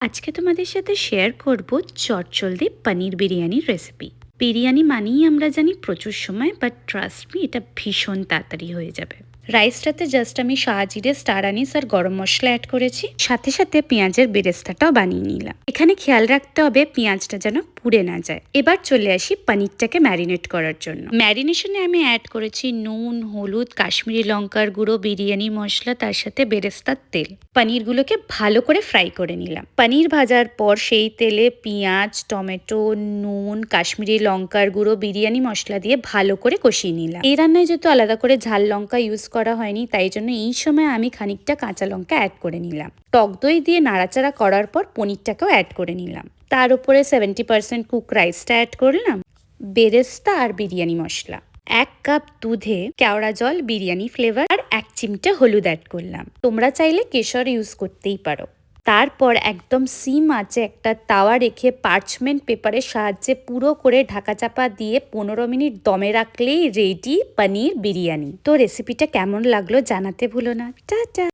আজকে তোমাদের সাথে শেয়ার করব চটজলদি পনির বিরিয়ানির রেসিপি। বিরিয়ানি মানেই আমরা জানি প্রচুর সময়, বাট ট্রাস্ট মি, এটা ভীষণ তাড়াতাড়ি হয়ে যাবে। রাইসটাতে জাস্ট আমি শাহজিরে, স্টার আনিস আর গরম মশলা অ্যাড করেছি, সাথে সাথে পেঁয়াজের বেরেস্তাটাও বানিয়ে নিলাম। এখানে খেয়াল রাখতে হবে পেঁয়াজটা যেন পুড়ে না যায়। এবার চলে আসি পনিরটাকে ম্যারিনেট করার জন্য। ম্যারিনেশনে আমি অ্যাড করেছি নুন, হলুদ, কাশ্মীরি লঙ্কার গুঁড়ো, বিরিয়ানি মশলা, তার সাথে বেরেস্তার তেল। পনিরগুলোকে ভালো করে ফ্রাই করে নিলাম। পনির ভাজার পর সেই তেলে পেঁয়াজ, টমেটো, নুন, কাশ্মীরি লঙ্কার গুঁড়ো, বিরিয়ানি মশলা দিয়ে ভালো করে কষিয়ে নিলাম। এই রান্নায় যেহেতু আলাদা করে ঝাল লঙ্কা ইউজ করা হয়নি, তাই জন্য এই সময় আমি খানিকটা কাঁচা লঙ্কা অ্যাড করে নিলাম। টক দই দিয়ে নাড়াচাড়া করার পর পনিরটাকেও অ্যাড করে নিলাম। তার উপরে 70% কুক রাইসটা অ্যাড করলাম, বেরেস্তা আর বিরিয়ানি মশলা। 1 কাপ দুধে কেওড়া জল, বিরিয়ানি ফ্লেভার আর 1 চিমটে হলুদ অ্যাড করলাম। তোমরা চাইলে কেশর ইউজ করতেই পারো। তারপর একদম সিম আঁচে একটা তাওয়া রেখে পার্চমেন্ট পেপারের সাহায্যে পুরো করে ঢাকা চাপা দিয়ে 15 মিনিট দমে রাখলেই রেডি পনির বিরিয়ানি। তো রেসিপিটা কেমন লাগলো জানাতে ভুলো না। টাটা।